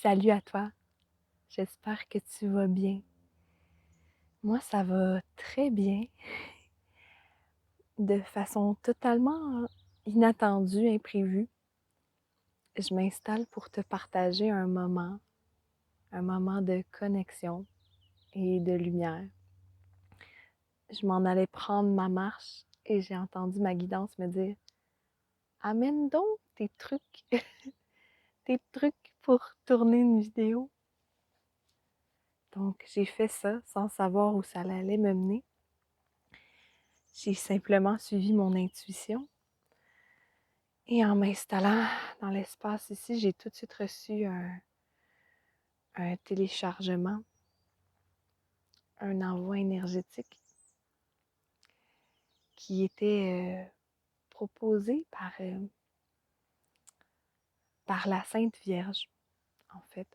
Salut à toi, j'espère que tu vas bien. Moi, ça va très bien, de façon totalement inattendue, imprévue. Je m'installe pour te partager un moment de connexion et de lumière. Je m'en allais prendre ma marche et j'ai entendu ma guidance me dire amène donc tes trucs, tes trucs pour tourner une vidéo. Donc, j'ai fait ça sans savoir où ça allait me mener. J'ai simplement suivi mon intuition. Et en m'installant dans l'espace ici, j'ai tout de suite reçu un téléchargement, un envoi énergétique qui était proposé par la Sainte Vierge, en fait.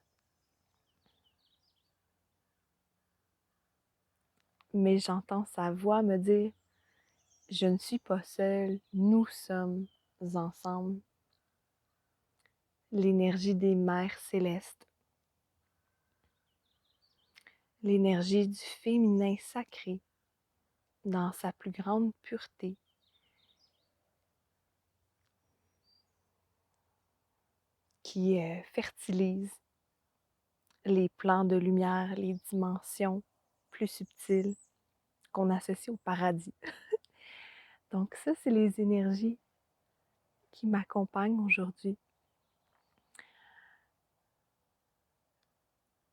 Mais j'entends sa voix me dire, je ne suis pas seule, nous sommes ensemble. L'énergie des mères célestes, l'énergie du féminin sacré dans sa plus grande pureté, qui fertilise les plans de lumière, les dimensions plus subtiles qu'on associe au paradis. Donc ça, c'est les énergies qui m'accompagnent aujourd'hui.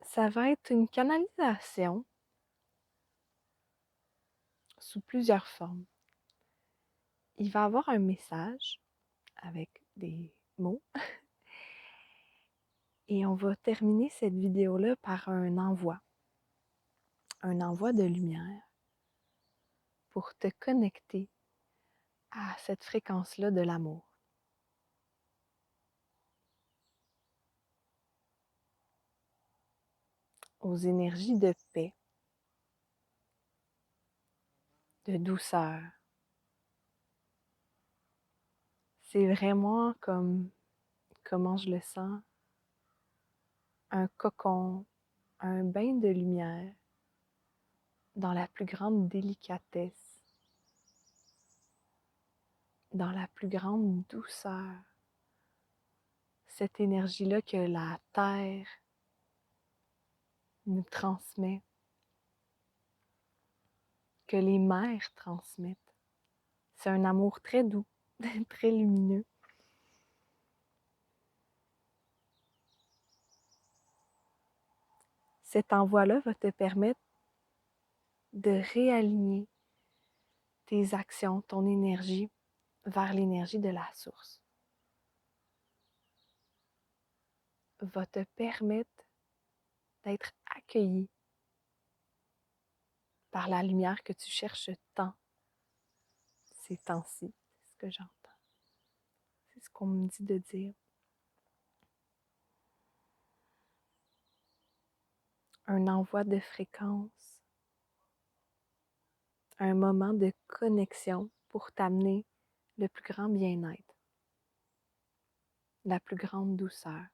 Ça va être une canalisation sous plusieurs formes. Il va y avoir un message avec des mots et on va terminer cette vidéo-là par un envoi de lumière pour te connecter à cette fréquence-là de l'amour. Aux énergies de paix, de douceur. C'est vraiment comment je le sens, un cocon, un bain de lumière dans la plus grande délicatesse, dans la plus grande douceur. Cette énergie-là que la terre nous transmet, que les mers transmettent. C'est un amour très doux, très lumineux. Cet envoi-là va te permettre de réaligner tes actions, ton énergie vers l'énergie de la source. Va te permettre d'être accueilli par la lumière que tu cherches tant ces temps-ci. C'est ce que j'entends. C'est ce qu'on me dit de dire. Un envoi de fréquence, un moment de connexion pour t'amener le plus grand bien-être, la plus grande douceur,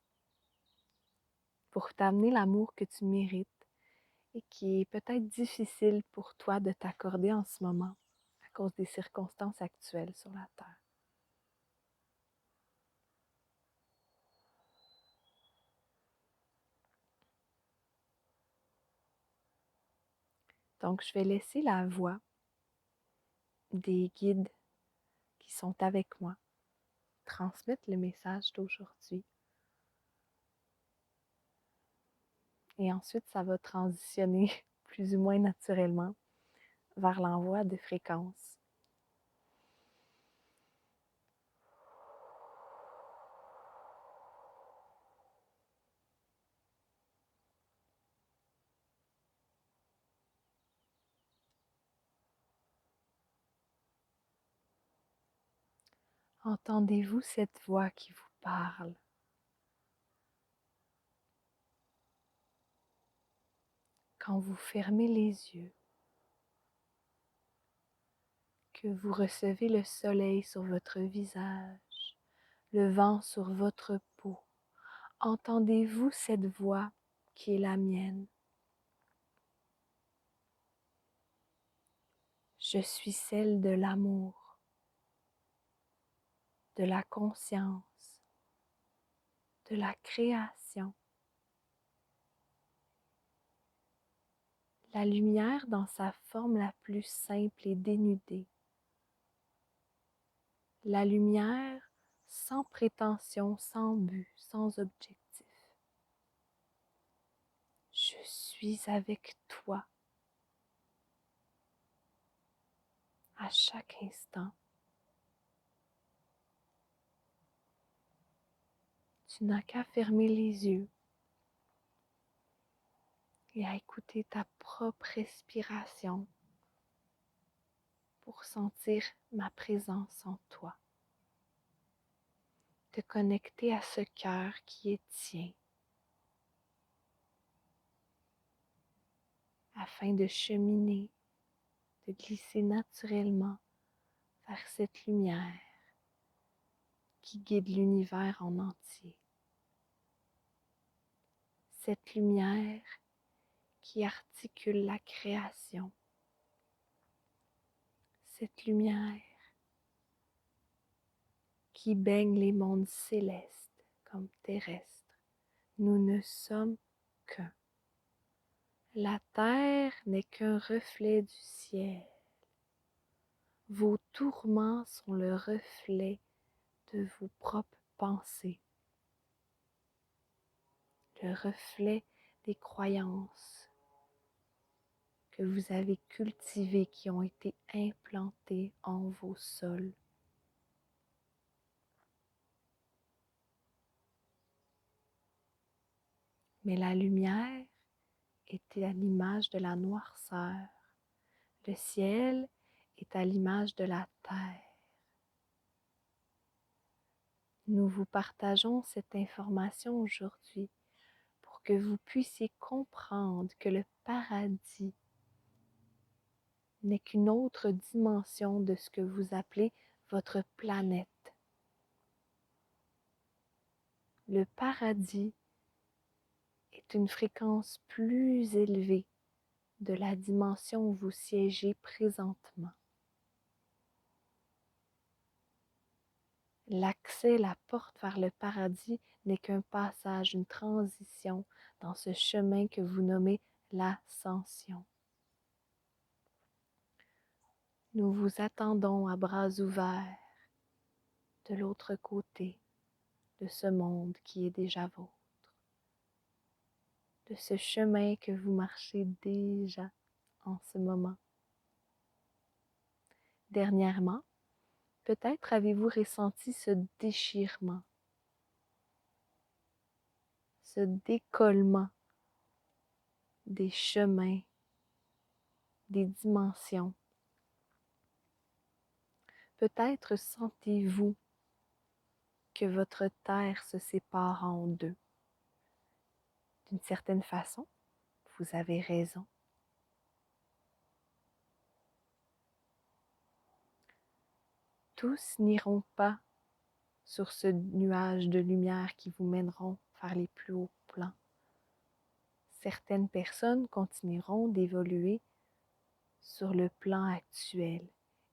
pour t'amener l'amour que tu mérites et qui est peut-être difficile pour toi de t'accorder en ce moment à cause des circonstances actuelles sur la Terre. Donc, je vais laisser la voix des guides qui sont avec moi transmettre le message d'aujourd'hui. Et ensuite, ça va transitionner plus ou moins naturellement vers l'envoi de fréquences. Entendez-vous cette voix qui vous parle? Quand vous fermez les yeux, que vous recevez le soleil sur votre visage, le vent sur votre peau, Entendez-vous cette voix qui est la mienne? Je suis celle de l'amour, de la conscience, de la création. La lumière dans sa forme la plus simple et dénudée. La lumière sans prétention, sans but, sans objectif. Je suis avec toi à chaque instant. Tu n'as qu'à fermer les yeux et à écouter ta propre respiration pour sentir ma présence en toi. Te connecter à ce cœur qui est tien afin de cheminer, de glisser naturellement vers cette lumière qui guide l'univers en entier. Cette lumière qui articule la création. Cette lumière qui baigne les mondes célestes comme terrestres. Nous ne sommes qu'un. La terre n'est qu'un reflet du ciel. Vos tourments sont le reflet de vos propres pensées, le reflet des croyances que vous avez cultivées, qui ont été implantées en vos sols. Mais la lumière était à l'image de la noirceur. Le ciel est à l'image de la terre. Nous vous partageons cette information aujourd'hui pour que vous puissiez comprendre que le paradis n'est qu'une autre dimension de ce que vous appelez votre planète. Le paradis est une fréquence plus élevée de la dimension où vous siégez présentement. L'accès, la porte vers le paradis n'est qu'un passage, une transition dans ce chemin que vous nommez l'ascension. Nous vous attendons à bras ouverts de l'autre côté de ce monde qui est déjà vôtre, de ce chemin que vous marchez déjà en ce moment. Dernièrement, peut-être avez-vous ressenti ce déchirement, ce décollement des chemins, des dimensions. Peut-être sentez-vous que votre terre se sépare en deux. D'une certaine façon, vous avez raison. Tous n'iront pas sur ce nuage de lumière qui vous mèneront vers les plus hauts plans. Certaines personnes continueront d'évoluer sur le plan actuel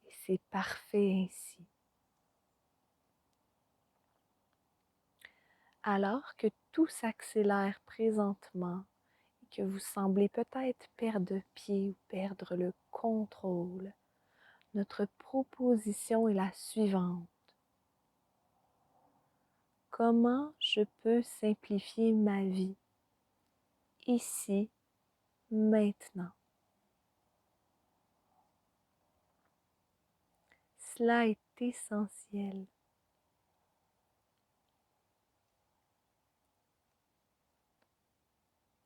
et c'est parfait ainsi. Alors que tout s'accélère présentement et que vous semblez peut-être perdre pied ou perdre le contrôle, notre proposition est la suivante. Comment je peux simplifier ma vie ici, maintenant? Cela est essentiel.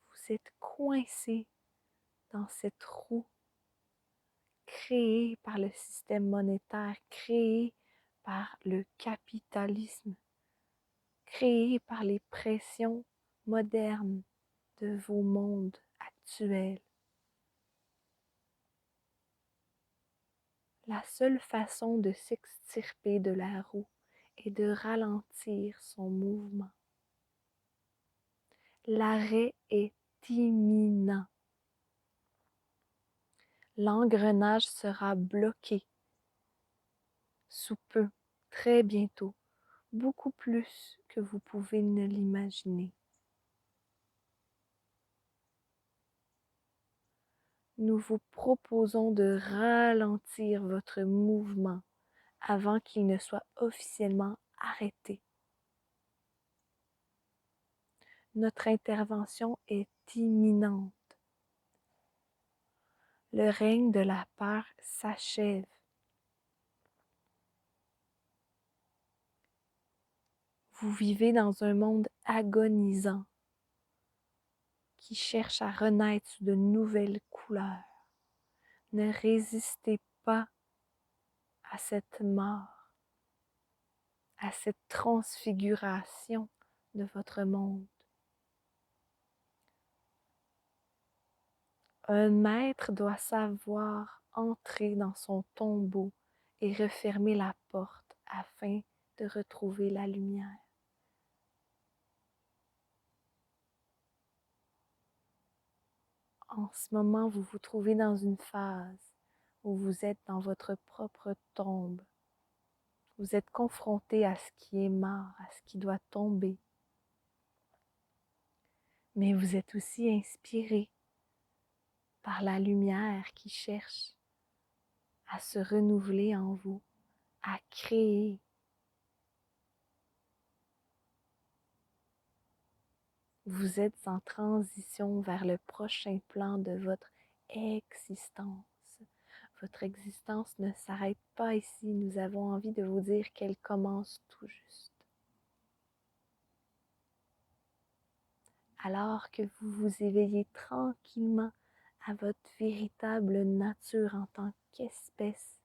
Vous êtes coincé dans cette roue créée par le système monétaire, créée par le capitalisme, créée par les pressions modernes de vos mondes actuels. La seule façon de s'extirper de la roue est de ralentir son mouvement. L'arrêt est imminent. L'engrenage sera bloqué sous peu, très bientôt, beaucoup plus que vous pouvez ne l'imaginer. Nous vous proposons de ralentir votre mouvement avant qu'il ne soit officiellement arrêté. Notre intervention est imminente. Le règne de la peur s'achève. Vous vivez dans un monde agonisant qui cherche à renaître sous de nouvelles couleurs. Ne résistez pas à cette mort, à cette transfiguration de votre monde. Un maître doit savoir entrer dans son tombeau et refermer la porte afin de retrouver la lumière. En ce moment, vous vous trouvez dans une phase où vous êtes dans votre propre tombe. Vous êtes confronté à ce qui est mort, à ce qui doit tomber. Mais vous êtes aussi inspiré par la lumière qui cherche à se renouveler en vous, à créer. Vous êtes en transition vers le prochain plan de votre existence. Votre existence ne s'arrête pas ici. Nous avons envie de vous dire qu'elle commence tout juste. Alors que vous vous éveillez tranquillement à votre véritable nature en tant qu'espèce,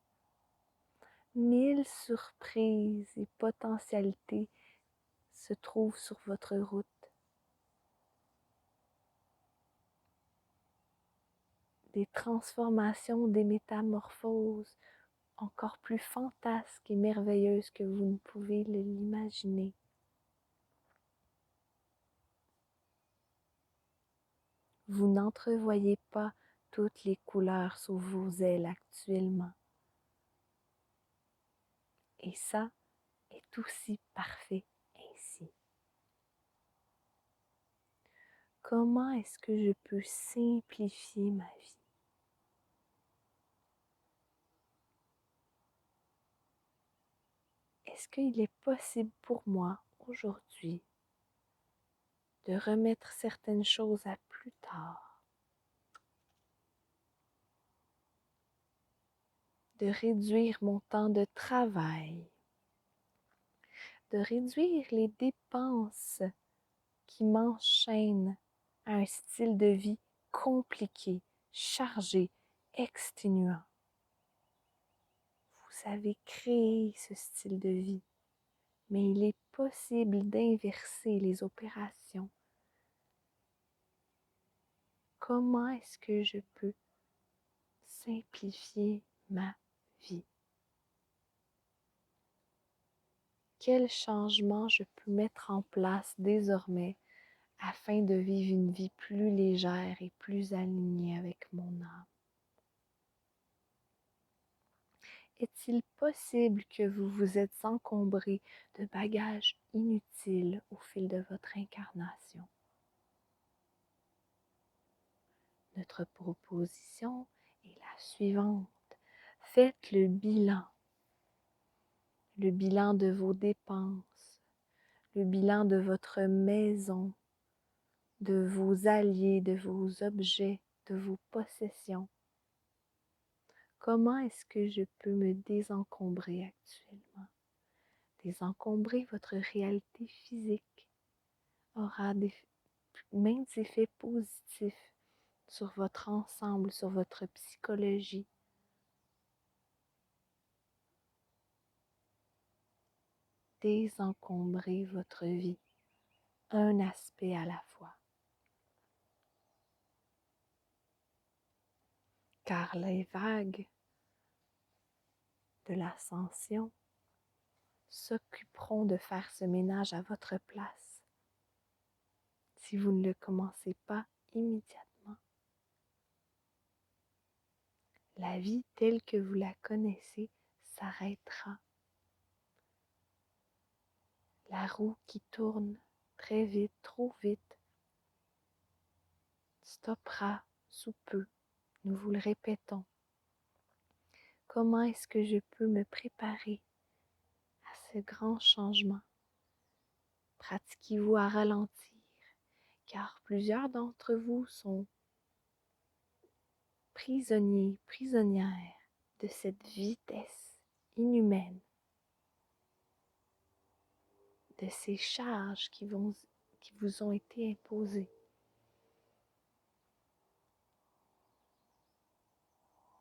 1000 surprises et potentialités se trouvent sur votre route. Des transformations, des métamorphoses encore plus fantasques et merveilleuses que vous ne pouvez l'imaginer. Vous n'entrevoyez pas toutes les couleurs sous vos ailes actuellement. Et ça est aussi parfait ainsi. Comment est-ce que je peux simplifier ma vie? Est-ce qu'il est possible pour moi aujourd'hui de remettre certaines choses à plus tard, de réduire mon temps de travail, de réduire les dépenses qui m'enchaînent à un style de vie compliqué, chargé, exténuant? Vous avez créé ce style de vie, mais il est possible d'inverser les opérations. Comment est-ce que je peux simplifier ma vie? Quel changement je peux mettre en place désormais afin de vivre une vie plus légère et plus alignée avec mon âme? Est-il possible que vous vous êtes encombré de bagages inutiles au fil de votre incarnation? Notre proposition est la suivante. Faites le bilan de vos dépenses, le bilan de votre maison, de vos alliés, de vos objets, de vos possessions. Comment est-ce que je peux me désencombrer actuellement? Désencombrer votre réalité physique aura maints effets positifs sur votre ensemble, sur votre psychologie. Désencombrer votre vie, un aspect à la fois. Car les vagues de l'ascension s'occuperont de faire ce ménage à votre place. si vous ne le commencez pas immédiatement. La vie telle que vous la connaissez s'arrêtera. La roue qui tourne très vite, trop vite, stoppera sous peu. Nous vous le répétons. Comment est-ce que je peux me préparer à ce grand changement? Pratiquez-vous à ralentir, car plusieurs d'entre vous sont prisonniers, prisonnières de cette vitesse inhumaine, de ces charges qui vous ont été imposées.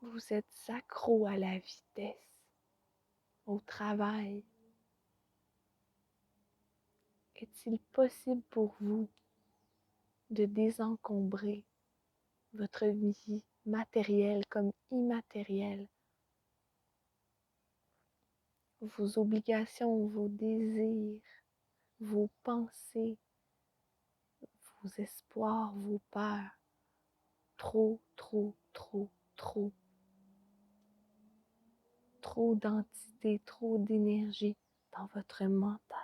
Vous êtes accro à la vitesse, au travail. Est-il possible pour vous de désencombrer votre vie matérielle comme immatérielle, vos obligations, vos désirs, vos pensées, vos espoirs, vos peurs? Trop, trop, trop, trop. Trop d'entités, trop d'énergie dans votre mental.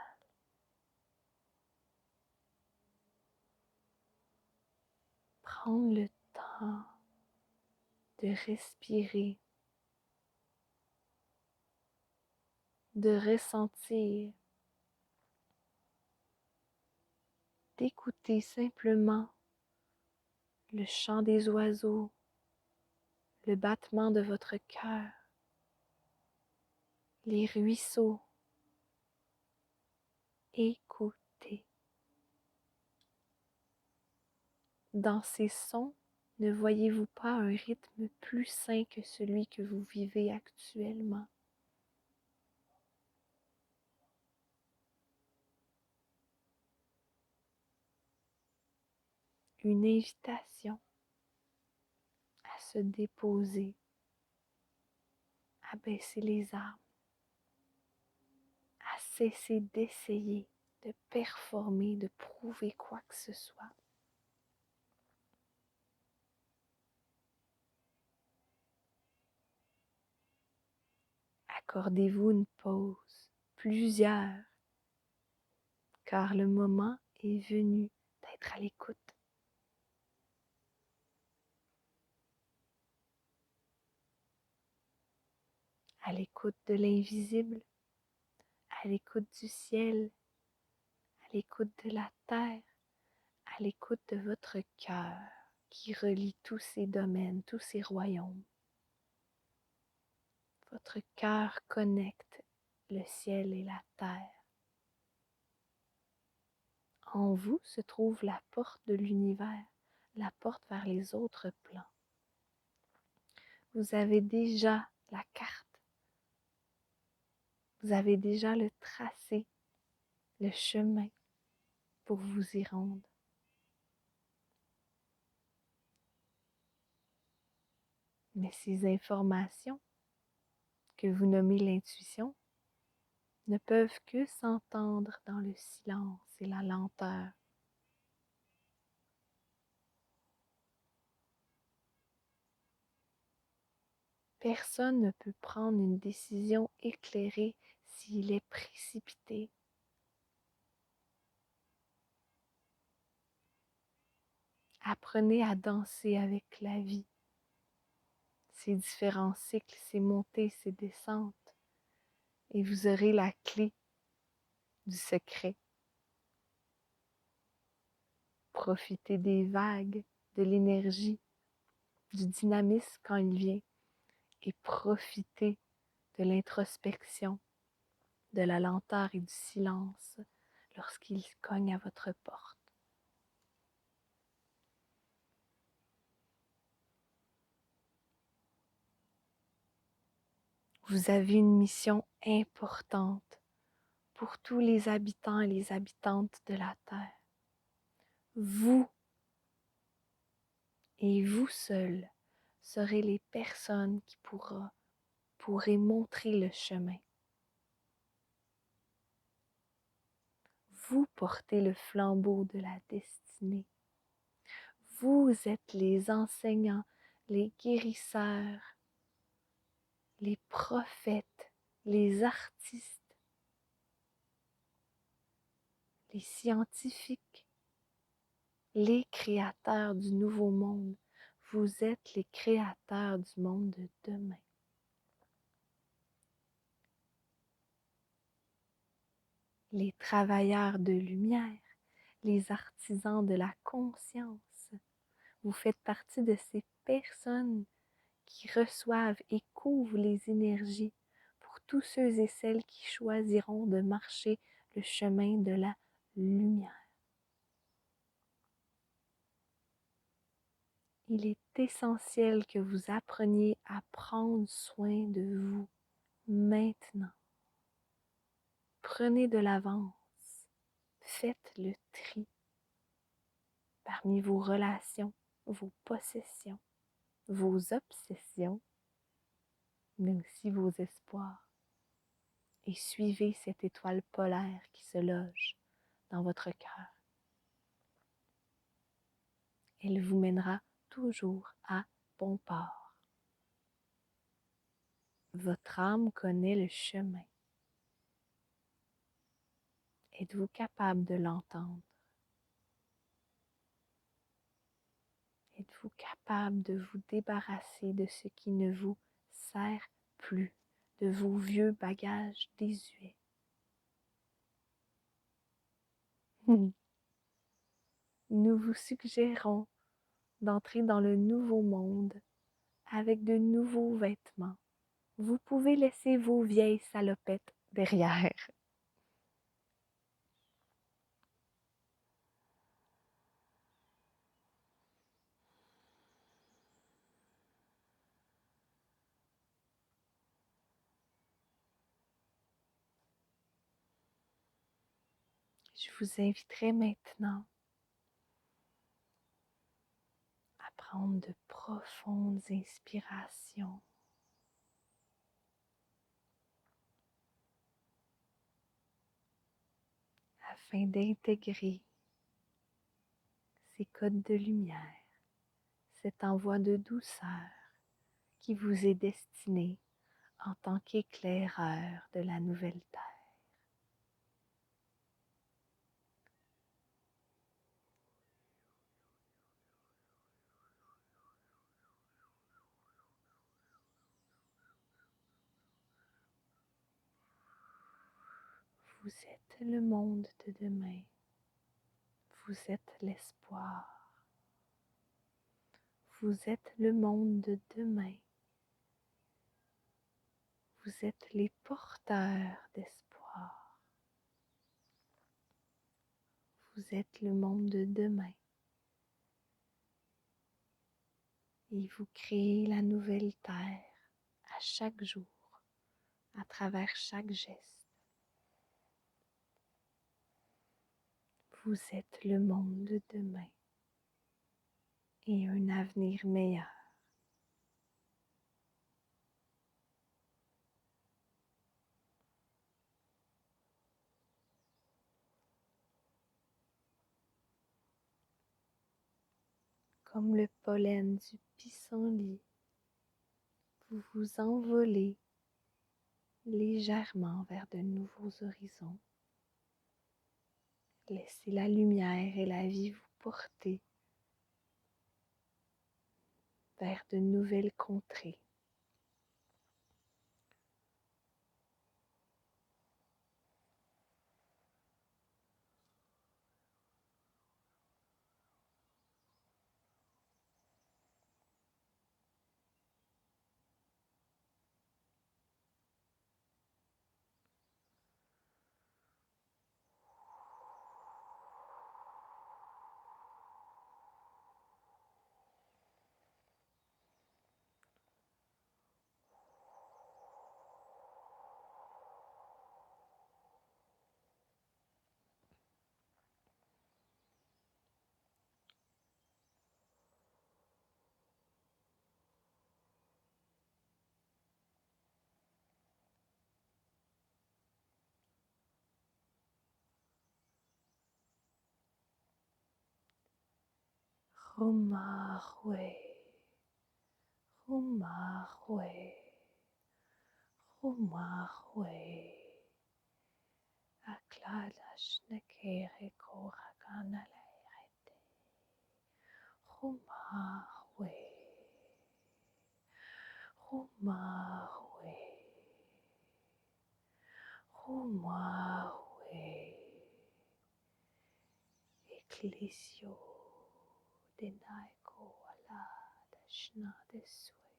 Prendre le temps de respirer, de ressentir, d'écouter simplement le chant des oiseaux, le battement de votre cœur, les ruisseaux. Écoutez. Dans ces sons, ne voyez-vous pas un rythme plus sain que celui que vous vivez actuellement? Une invitation à se déposer, à baisser les armes, à cesser d'essayer de performer, de prouver quoi que ce soit. Accordez-vous une pause, plusieurs, car le moment est venu d'être à l'écoute. À l'écoute de l'invisible, à l'écoute du ciel, à l'écoute de la terre, à l'écoute de votre cœur qui relie tous ces domaines, tous ces royaumes. Votre cœur connecte le ciel et la terre. En vous se trouve la porte de l'univers, la porte vers les autres plans. Vous avez déjà la carte. Vous avez déjà le tracé, le chemin pour vous y rendre. Mais ces informations que vous nommez l'intuition ne peuvent que s'entendre dans le silence et la lenteur. Personne ne peut prendre une décision éclairée s'il est précipité. Apprenez à danser avec la vie, ses différents cycles, ses montées, ses descentes, et vous aurez la clé du secret. Profitez des vagues, de l'énergie, du dynamisme quand il vient, et profitez de l'introspection, de la lenteur et du silence lorsqu'il cogne à votre porte. Vous avez une mission importante pour tous les habitants et les habitantes de la Terre. Vous et vous seuls serez les personnes qui pourrez montrer le chemin. Vous portez le flambeau de la destinée. destinée. Vous êtes les enseignants, les guérisseurs, les prophètes, les artistes, les scientifiques, les créateurs du nouveau monde. Vous êtes les créateurs du monde de demain. Les travailleurs de lumière, les artisans de la conscience. Vous faites partie de ces personnes qui reçoivent et couvrent les énergies pour tous ceux et celles qui choisiront de marcher le chemin de la lumière. Il est essentiel que vous appreniez à prendre soin de vous maintenant. Prenez de l'avance, faites le tri parmi vos relations, vos possessions, vos obsessions, mais aussi vos espoirs. Et suivez cette étoile polaire qui se loge dans votre cœur. Elle vous mènera toujours à bon port. Votre âme connaît le chemin. Êtes-vous capable de l'entendre? Êtes-vous capable de vous débarrasser de ce qui ne vous sert plus, de vos vieux bagages désuets? Nous vous suggérons d'entrer dans le nouveau monde avec de nouveaux vêtements. Vous pouvez laisser vos vieilles salopettes derrière. Je vous inviterai maintenant à prendre de profondes inspirations afin d'intégrer ces codes de lumière, cet envoi de douceur qui vous est destiné en tant qu'éclaireur de la nouvelle terre. Vous êtes le monde de demain. Vous êtes l'espoir. Vous êtes le monde de demain. Vous êtes les porteurs d'espoir. Vous êtes le monde de demain. Et vous créez la nouvelle terre à chaque jour, à travers chaque geste. Vous êtes le monde de demain et un avenir meilleur. Comme le pollen du pissenlit, vous vous envolez légèrement vers de nouveaux horizons. Laissez la lumière et la vie vous porter vers de nouvelles contrées. Rumahue, Rumahue, Rumahue, Akladashnekere Koraganalairete, Rumahue, Rumahue, Rumahue, Ecclesio Denaiko Alada Shnadesue,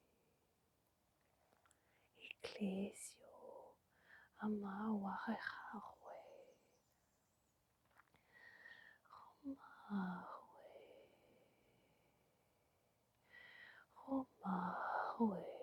Ecclesio Amawarehahue, Rumahue, Rumahue.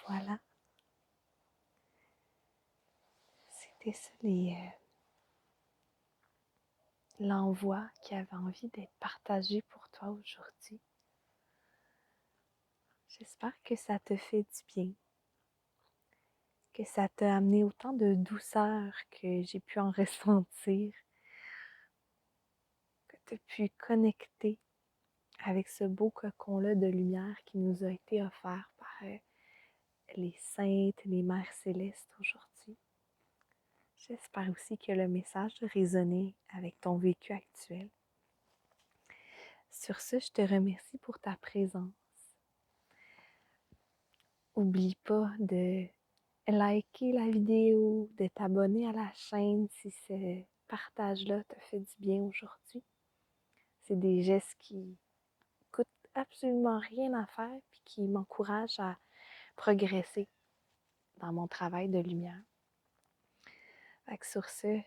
Voilà, c'était ça l'envoi qui avait envie d'être partagé pour toi aujourd'hui. J'espère que ça te fait du bien, que ça t'a amené autant de douceur que j'ai pu en ressentir, que tu as pu connecter avec ce beau cocon-là de lumière qui nous a été offert par les saintes, les mères célestes aujourd'hui. J'espère aussi que le message a résonné avec ton vécu actuel. Sur ce, je te remercie pour ta présence. N'oublie pas de liker la vidéo, de t'abonner à la chaîne si ce partage-là te fait du bien aujourd'hui. C'est des gestes qui coûtent absolument rien à faire et qui m'encouragent à progresser dans mon travail de lumière. Fait que sur ce,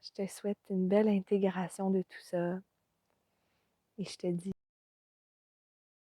je te souhaite une belle intégration de tout ça et je te dis